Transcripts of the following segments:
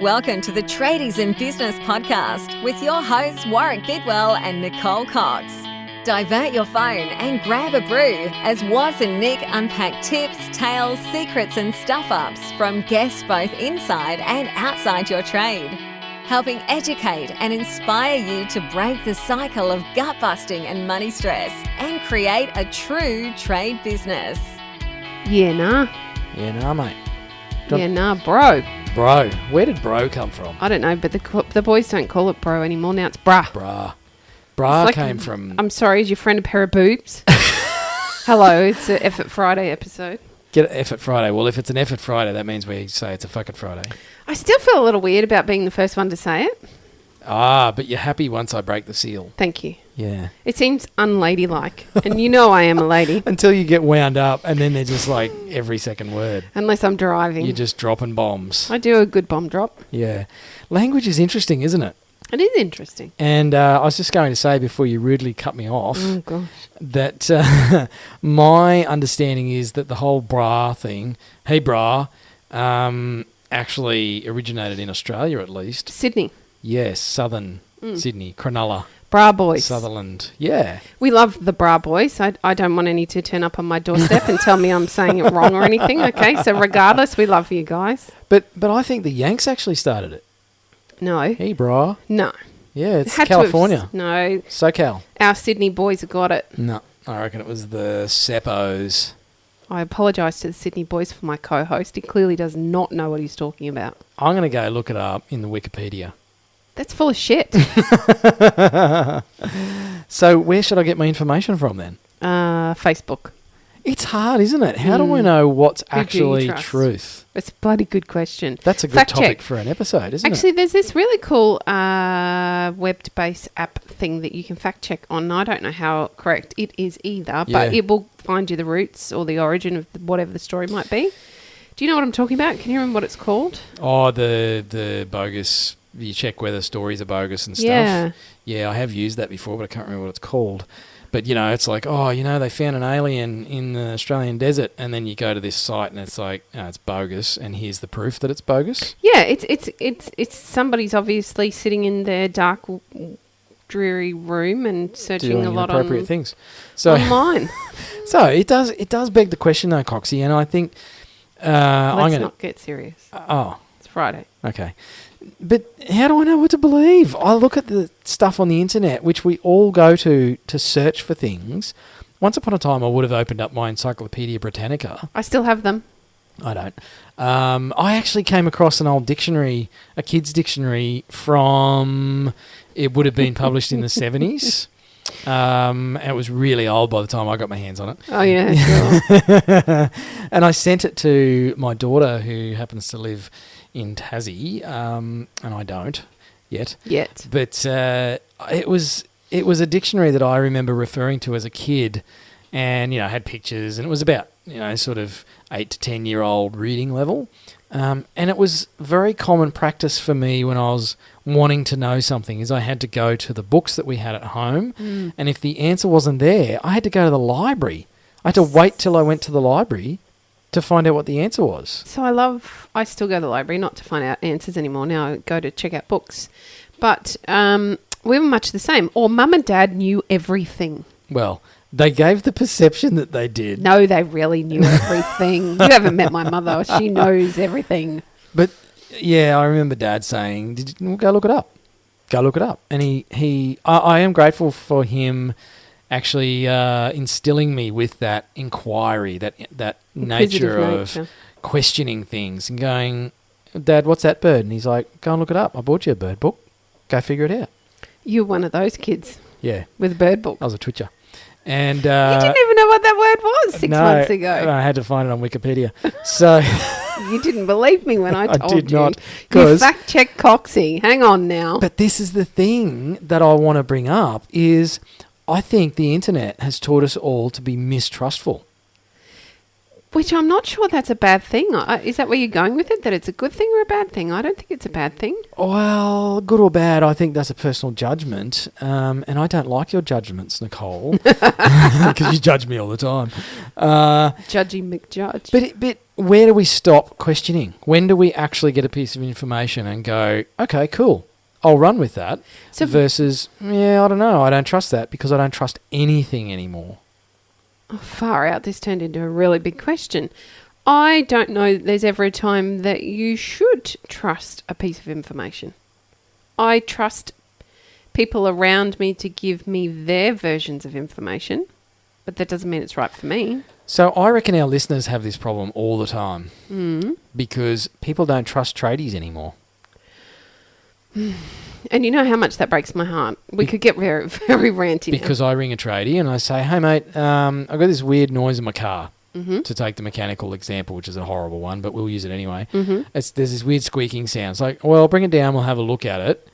Welcome to the Tradies in Business podcast with your hosts Warwick Bidwell and Nicole Cox. Divert your phone and grab a brew as Waz and Nic unpack tips, tales, secrets and stuff-ups from guests both inside and outside your trade, helping educate and inspire you to break the cycle of gut-busting and money stress and create a true trade business. Yeah, nah, mate. Yeah, nah, bro. Bro. Where did bro come from? I don't know, but the boys don't call it bro anymore. Now it's brah. Bra It's came from... I'm sorry, is your friend a pair of boobs? Hello, it's an Effort Friday episode. Get an Effort Friday. Well, if it's an Effort Friday, that means we say it's a fucking Friday. I still feel a little weird about being the first one to say it. Ah, but you're happy once I break the seal. Thank you. Yeah. It seems unladylike, and you know I am a lady. Until you get wound up, and then they're just like every second word. Unless I'm driving. You're just dropping bombs. I do a good bomb drop. Yeah. Language is interesting, isn't it? It is interesting. And I was just going to say before you rudely cut me off that my understanding is that the whole bra thing, hey bra, actually originated in Australia at least. Sydney. Yes, southern Sydney, Cronulla. Bra boys. Sutherland, yeah. We love the bra boys. I don't want any to turn up on my doorstep and tell me I'm saying it wrong or anything, okay? So regardless, we love you guys. But I think the Yanks actually started it. No. Hey, brah. No. Yeah, it's Had to have California. No. SoCal. Our Sydney boys have got it. No, I reckon it was the Seppos. I apologise to the Sydney boys for my co-host. He clearly does not know what he's talking about. I'm going to go look it up in the Wikipedia. That's full of shit. So where should I get my information from then? Facebook. It's hard, isn't it? How do I know what's Who do you actually trust? truth? It's a bloody good question. That's a good Fact topic check. for an episode, isn't Actually, it? there's this really cool web-based app thing that you can fact check on. I don't know how correct it is either, but Yeah. it will find you the roots or the origin of whatever the story might be. Do you know what I'm talking about? Can you remember what it's called? Oh, the bogus, you check whether stories are bogus and stuff. Yeah. Yeah, I have used that before, but I can't remember what it's called. But, it's like, they found an alien in the Australian desert, and then you go to this site and it's like, it's bogus, and here's the proof that it's bogus. Yeah, it's somebody's obviously sitting in their dark, dreary room and searching Doing a lot inappropriate things. So, online. So it does beg the question though, Coxie, and I think Let's not get serious. It's Friday. Okay. But how do I know what to believe? I look at the stuff on the internet, which we all go to search for things. Once upon a time, I would have opened up my Encyclopedia Britannica. I still have them. I don't. I actually came across an old dictionary, a kid's dictionary from, it would have been published in the 70s. And it was really old by the time I got my hands on it. Oh, yeah, sure. And I sent it to my daughter, who happens to live in Tassie, and I don't yet. But it was a dictionary that I remember referring to as a kid, and had pictures, and it was about sort of 8 to 10-year-old reading level, and it was very common practice for me when I was wanting to know something is I had to go to the books that we had at home, and if the answer wasn't there, I had to go to the library. I had to wait till I went to the library to find out what the answer was. So I still go to the library, not to find out answers anymore. Now I go to check out books. But we were much the same. Or mum and dad knew everything. Well, they gave the perception that they did. No, they really knew everything. You haven't met my mother. She knows everything. But, yeah, I remember Dad saying, go look it up. Go look it up. And I am grateful for him actually instilling me with that inquiry, that nature of questioning things and going, Dad, what's that bird? And he's like, go and look it up. I bought you a bird book. Go figure it out. You're one of those kids. Yeah. With a bird book. I was a twitcher. And you didn't even know what that word was 6 months ago. I had to find it on Wikipedia. So you didn't believe me when I told you. I did not. You fact check Coxie. Hang on now. But this is the thing that I want to bring up is I think the internet has taught us all to be mistrustful. Which I'm not sure that's a bad thing. Is that where you're going with it? That it's a good thing or a bad thing? I don't think it's a bad thing. Well, good or bad, I think that's a personal judgment. And I don't like your judgments, Nicole, because you judge me all the time. Judgy McJudge. But where do we stop questioning? When do we actually get a piece of information and go, okay, cool, I'll run with that, versus, yeah, I don't know, I don't trust that because I don't trust anything anymore? Oh, far out. This turned into a really big question. I don't know that there's ever a time that you should trust a piece of information. I trust people around me to give me their versions of information, but that doesn't mean it's right for me. So I reckon our listeners have this problem all the time because people don't trust tradies anymore. And you know how much that breaks my heart. We could get very, very ranty. Because I ring a tradie and I say, hey, mate, I've got this weird noise in my car. To take the mechanical example, which is a horrible one, but we'll use it anyway. There's this weird squeaking sound. It's like, well, bring it down, we'll have a look at it,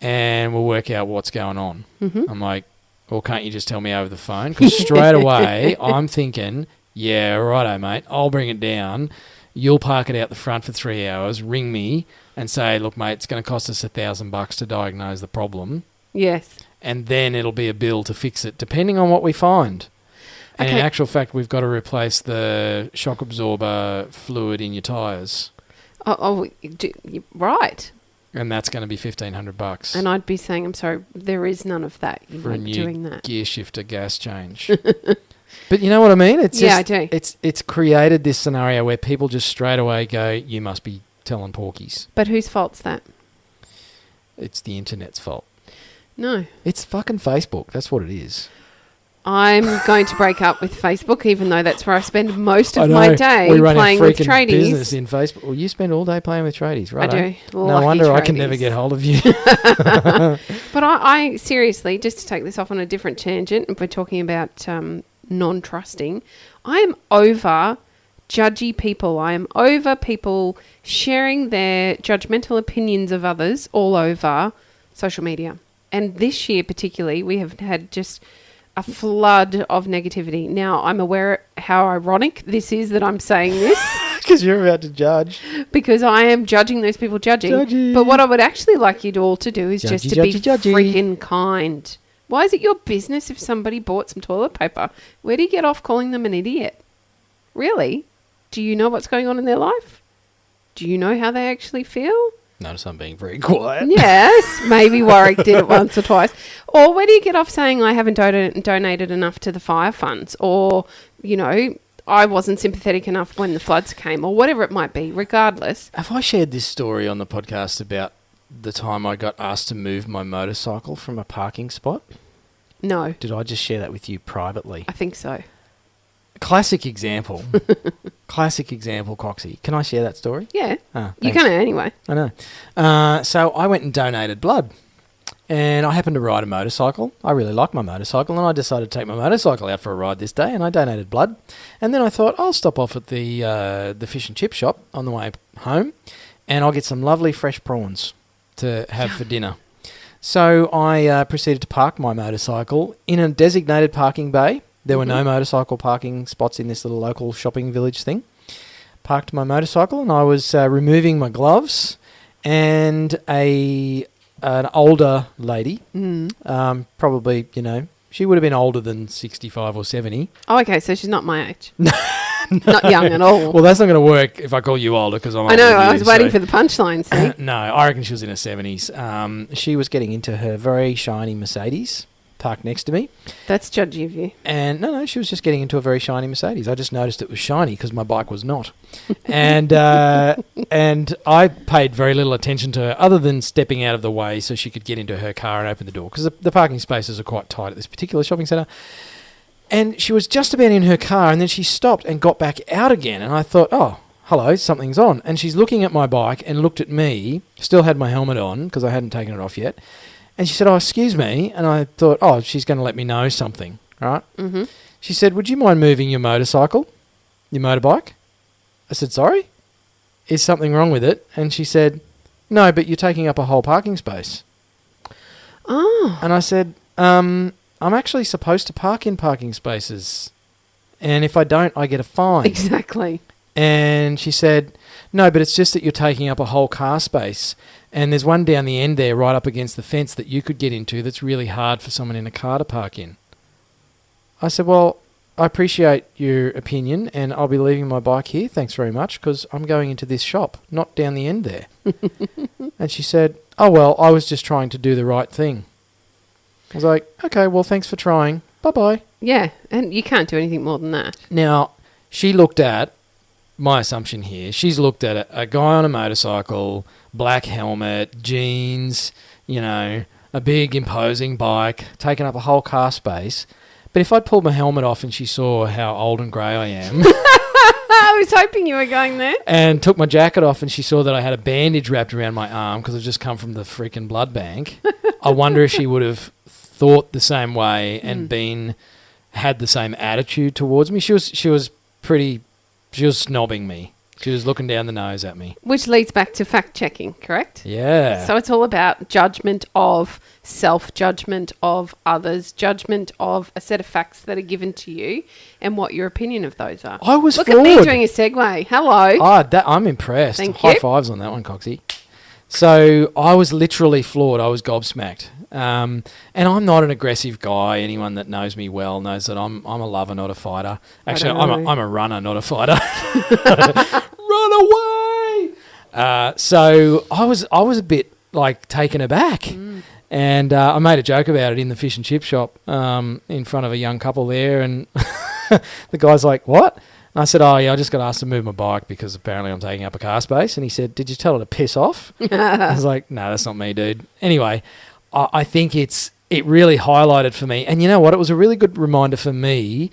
and we'll work out what's going on. I'm like, well, can't you just tell me over the phone? Because straight away, I'm thinking, yeah, righto, mate, I'll bring it down. You'll park it out the front for 3 hours, ring me, and say, look, mate, it's going to cost us $1,000 to diagnose the problem. Yes. And then it'll be a bill to fix it, depending on what we find. And in actual fact, we've got to replace the shock absorber fluid in your tyres. Right. And that's going to be $1,500. And I'd be saying, I'm sorry, there is none of that. You for a new doing that. gear shifter gas change. But you know what I mean? It's just, I do. It's created this scenario where people just straight away go, you must be telling porkies. But whose fault's that? It's the internet's fault. No. It's fucking Facebook. That's what it is. I'm going to break up with Facebook, even though that's where I spend most of my day playing with tradies. Business in Facebook. Well, you spend all day playing with tradies, right? I do. No wonder I can never get hold of you. But I seriously, just to take this off on a different tangent, if we're talking about non-trusting, I am over judgy people. I am over people sharing their judgmental opinions of others all over social media. And this year particularly, we have had just a flood of negativity. Now, I'm aware how ironic this is that I'm saying this. Because you're about to judge. Because I am judging those people judging. Judgy. But what I would actually like you all to do is just to be freaking kind. Why is it your business if somebody bought some toilet paper? Where do you get off calling them an idiot? Really? Do you know what's going on in their life? Do you know how they actually feel? Notice I'm being very quiet. Yes, maybe Warwick did it once or twice. Or where do you get off saying I haven't donated enough to the fire funds? Or, you know, I wasn't sympathetic enough when the floods came, or whatever it might be, regardless. Have I shared this story on the podcast about the time I got asked to move my motorcycle from a parking spot? No. Did I just share that with you privately? I think so. Classic example. Classic example, Coxie. Can I share that story? Yeah. You can anyway. I know. So I went and donated blood. And I happened to ride a motorcycle. I really like my motorcycle. And I decided to take my motorcycle out for a ride this day. And I donated blood. And then I thought, I'll stop off at the fish and chip shop on the way home. And I'll get some lovely fresh prawns to have for dinner. So I proceeded to park my motorcycle in a designated parking bay. There were no motorcycle parking spots in this little local shopping village thing. Parked my motorcycle and I was removing my gloves, and an older lady, probably, you know, she would have been older than 65 or 70. Oh, okay, so she's not my age. Not young at all. Well, that's not going to work if I call you older because I'm older than you. I was waiting for the punchline, see? No, I reckon she was in her 70s. She was getting into her very shiny Mercedes, parked next to me. That's judgy of you. And no, she was just getting into a very shiny Mercedes. I just noticed it was shiny because my bike was not. And and I paid very little attention to her other than stepping out of the way so she could get into her car and open the door, because the parking spaces are quite tight at this particular shopping centre. And she was just about in her car, and then she stopped and got back out again. And I thought, oh, hello, something's on. And she's looking at my bike and looked at me, still had my helmet on because I hadn't taken it off yet. And she said, oh, excuse me. And I thought, oh, she's going to let me know something, right? Mm-hmm. She said, would you mind moving your motorcycle, your motorbike? I said, sorry? Is something wrong with it? And she said, no, but you're taking up a whole parking space. Oh. And I said, I'm actually supposed to park in parking spaces. And if I don't, I get a fine. Exactly. And she said, no, but it's just that you're taking up a whole car space. And there's one down the end there right up against the fence that you could get into that's really hard for someone in a car to park in. I said, well, I appreciate your opinion, and I'll be leaving my bike here. Thanks very much, because I'm going into this shop, not down the end there. And she said, oh, well, I was just trying to do the right thing. I was like, okay, well, thanks for trying. Bye-bye. Yeah, and you can't do anything more than that. Now, she looked at, my assumption here, she's looked at a guy on a motorcycle, black helmet, jeans, you know, a big imposing bike, taking up a whole car space. But if I'd pulled my helmet off and she saw how old and grey I am... I was hoping you were going there. And took my jacket off and she saw that I had a bandage wrapped around my arm because I've just come from the freaking blood bank, I wonder if she would have thought the same way and had the same attitude towards me. She was snobbing me. She was looking down the nose at me. Which leads back to fact-checking, correct? Yeah. So it's all about judgment of self, judgment of others, judgment of a set of facts that are given to you and what your opinion of those are. I was Look floored. at me doing a segue. Hello. I'm impressed. Thank High you. fives on that one, Coxie. So I was literally floored. I was gobsmacked. And I'm not an aggressive guy. Anyone that knows me well knows that I'm a lover, not a fighter. Actually, I'm a runner, not a fighter. Run away! So I was a bit like taken aback. And I made a joke about it in the fish and chip shop in front of a young couple there. And the guy's like, what? And I said, oh, yeah, I just got asked to move my bike because apparently I'm taking up a car space. And he said, did you tell her to piss off? I was like, no, that's not me, dude. Anyway, I think it really highlighted for me. And you know what? It was a really good reminder for me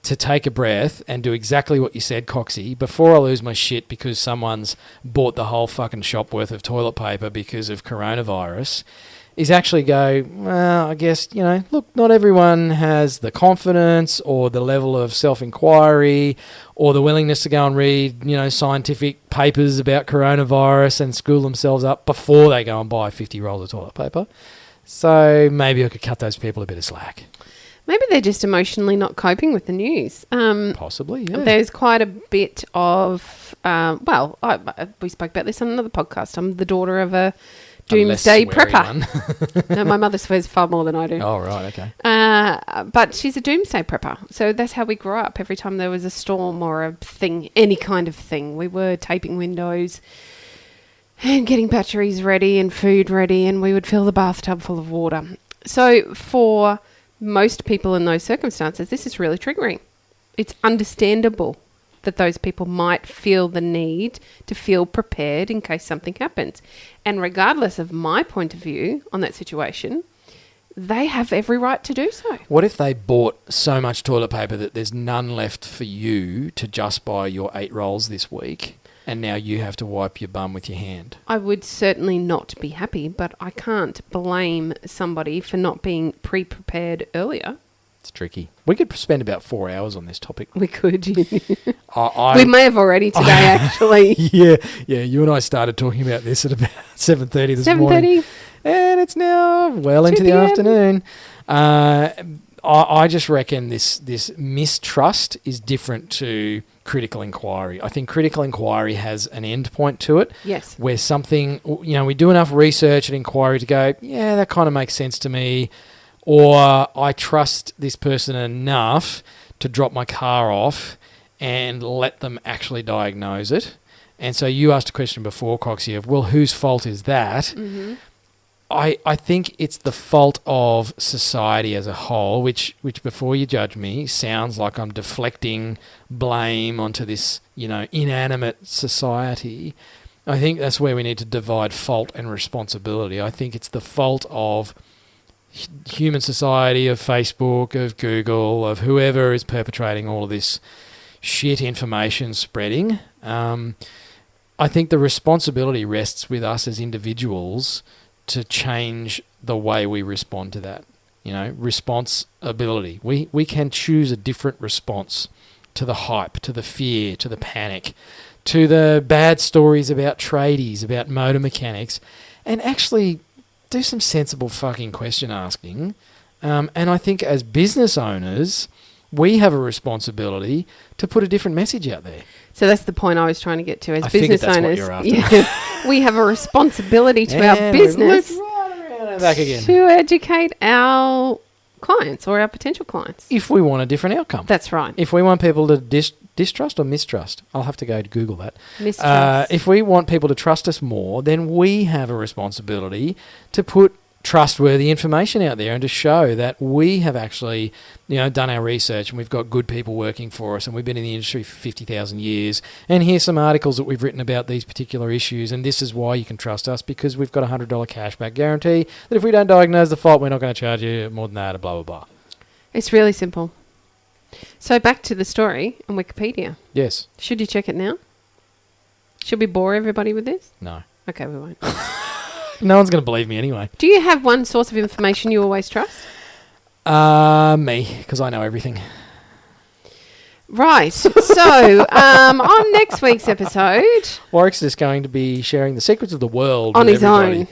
to take a breath and do exactly what you said, Coxie, before I lose my shit because someone's bought the whole fucking shop worth of toilet paper because of coronavirus, is actually go, well, I guess, you know, look, not everyone has the confidence or the level of self-inquiry or the willingness to go and read, you know, scientific papers about coronavirus and school themselves up before they go and buy 50 rolls of toilet paper. So maybe I could cut those people a bit of slack. Maybe they're just emotionally not coping with the news. Possibly, yeah. There's quite a bit of, we spoke about this on another podcast. I'm the daughter of a doomsday prepper. No, my mother swears far more than I do. Oh, right, okay. But she's a doomsday prepper. So that's how we grew up. Every time there was a storm or a thing, any kind of thing, we were taping windows and getting batteries ready and food ready, and we would fill the bathtub full of water. So for most people in those circumstances, this is really triggering. It's understandable that those people might feel the need to feel prepared in case something happens. And regardless of my point of view on that situation, they have every right to do so. What if they bought so much toilet paper that there's none left for you to just buy your 8 rolls this week, and now you have to wipe your bum with your hand? I would certainly not be happy, but I can't blame somebody for not being pre-prepared earlier. It's tricky. We could spend about 4 hours on this topic. We could. We may have already today, actually. Yeah. You and I started talking about this at about 7:30 this morning. 7:30. And it's now well into the afternoon. I just reckon this mistrust is different to critical inquiry. I think critical inquiry has an end point to it. Yes. Where something, you know, we do enough research and inquiry to go, yeah, that kind of makes sense to me. Or I trust this person enough to drop my car off and let them actually diagnose it. And so you asked a question before, Coxie, of, well, whose fault is that? Mm-hmm. I think it's the fault of society as a whole, which before you judge me, sounds like I'm deflecting blame onto this, you know, inanimate society. I think that's where we need to divide fault and responsibility. I think it's the fault of human society, of Facebook, of Google, of whoever is perpetrating all of this shit information spreading. I think the responsibility rests with us as individuals to change the way we respond to that. You know, responsibility. We can choose a different response to the hype, to the fear, to the panic, to the bad stories about tradies, about motor mechanics, and actually do some sensible fucking question asking. And I think as business owners, we have a responsibility to put a different message out there. So that's the point I was trying to get to. As I business that's owners, what you're after. We have a responsibility to our business right around and back again. to educate our clients or our potential clients. If we want a different outcome. That's right. If we want people to distrust or mistrust, I'll have to go to Google that. Mistrust. If we want people to trust us more, then we have a responsibility to put trustworthy information out there and to show that we have actually, done our research and we've got good people working for us and we've been in the industry for 50,000 years, and here's some articles that we've written about these particular issues, and this is why you can trust us, because we've got a $100 cashback guarantee that if we don't diagnose the fault, we're not going to charge you more than that, blah, blah, blah. It's really simple. So back to the story on Wikipedia. Yes. Should you check it now? Should we bore everybody with this? No. Okay, we won't. No one's going to believe me anyway. Do you have one source of information you always trust? Me, because I know everything. Right. So, on next week's episode... Warwick's just going to be sharing the secrets of the world on with his everybody. own.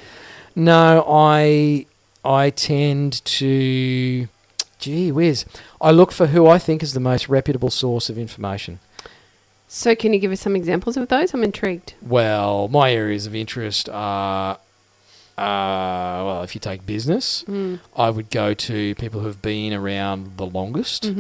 No, I tend to... Gee whiz. I look for who I think is the most reputable source of information. So can you give us some examples of those? I'm intrigued. Well, my areas of interest are... well, if you take business, I would go to people who have been around the longest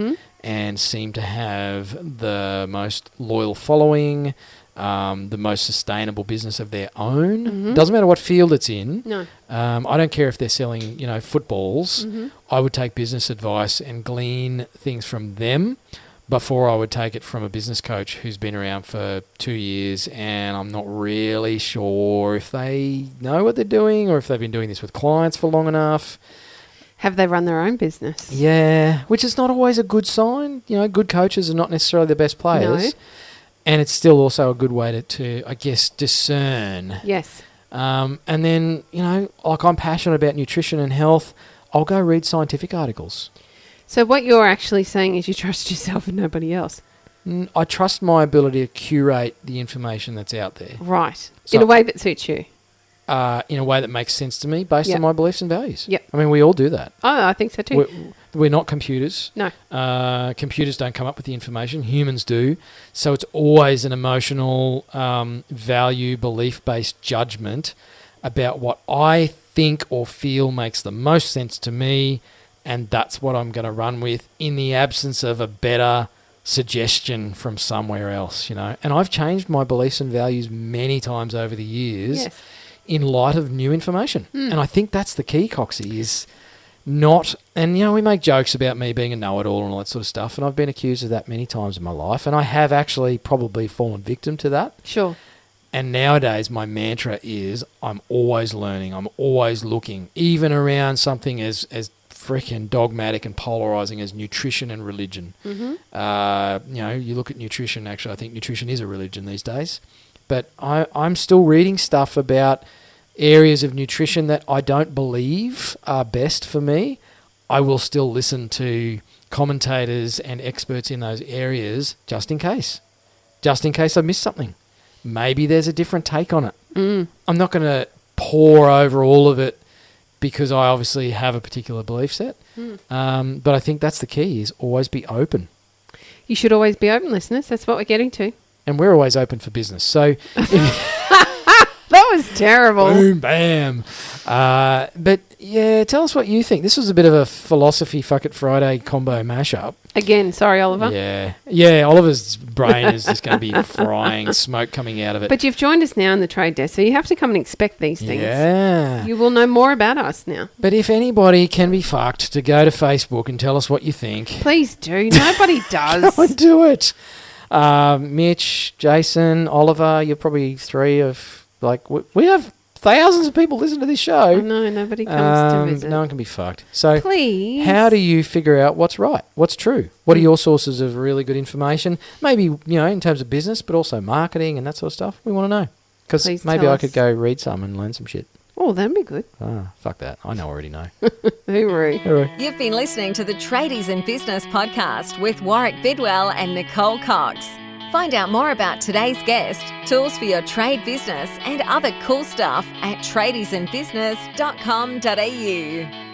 and seem to have the most loyal following, the most sustainable business of their own. Doesn't matter what field it's in. No. I don't care if they're selling, footballs. I would take business advice and glean things from them before I would take it from a business coach who's been around for 2 years and I'm not really sure if they know what they're doing or if they've been doing this with clients for long enough. Have they run their own business? Yeah, which is not always a good sign. Good coaches are not necessarily the best players. No. And it's still also a good way to I guess, discern. Yes. And then, like I'm passionate about nutrition and health, I'll go read scientific articles. So what you're actually saying is you trust yourself and nobody else. I trust my ability to curate the information that's out there. Right. So, in a way that suits you. In a way that makes sense to me based on my beliefs and values. Yep. I mean, we all do that. Oh, I think so too. We're not computers. No. Computers don't come up with the information. Humans do. So it's always an emotional, value, belief-based judgment about what I think or feel makes the most sense to me, and that's what I'm going to run with in the absence of a better suggestion from somewhere else, And I've changed my beliefs and values many times over the years in light of new information. And I think that's the key, Coxie, is not... And, we make jokes about me being a know-it-all and all that sort of stuff, and I've been accused of that many times in my life, and I have actually probably fallen victim to that. Sure. And nowadays, my mantra is I'm always learning. I'm always looking, even around something as freaking dogmatic and polarizing as nutrition and religion. You look at nutrition, actually, I think nutrition is a religion these days. But I'm still reading stuff about areas of nutrition that I don't believe are best for me. I will still listen to commentators and experts in those areas just in case I miss something. Maybe there's a different take on it. I'm not going to pour over all of it because I obviously have a particular belief set. But I think that's the key, is always be open. You should always be open, listeners. That's what we're getting to. And we're always open for business. So that was terrible. Boom, bam. But yeah, tell us what you think. This was a bit of a philosophy Fuck It Friday combo mashup. Again, sorry, Oliver. Yeah, Oliver's brain is just going to be frying, smoke coming out of it. But you've joined us now in the trade desk, so you have to come and expect these things. Yeah. You will know more about us now. But if anybody can be fucked to go to Facebook and tell us what you think. Please do. Nobody does. Go and do it. Mitch, Jason, Oliver, you're probably three of, we have thousands of people listen to this show. No, nobody comes to visit. No one can be fucked. So please, how do you figure out what's right, what's true? What are your sources of really good information? Maybe, in terms of business, but also marketing and that sort of stuff. We want to know. Because maybe I could go read some and learn some shit. Oh, that'd be good. Fuck that. I already know. Hooroo. You've been listening to the Tradies in Business podcast with Warwick Bidwell and Nicole Cox. Find out more about today's guest, tools for your trade business, and other cool stuff at tradiesinbusiness.com.au.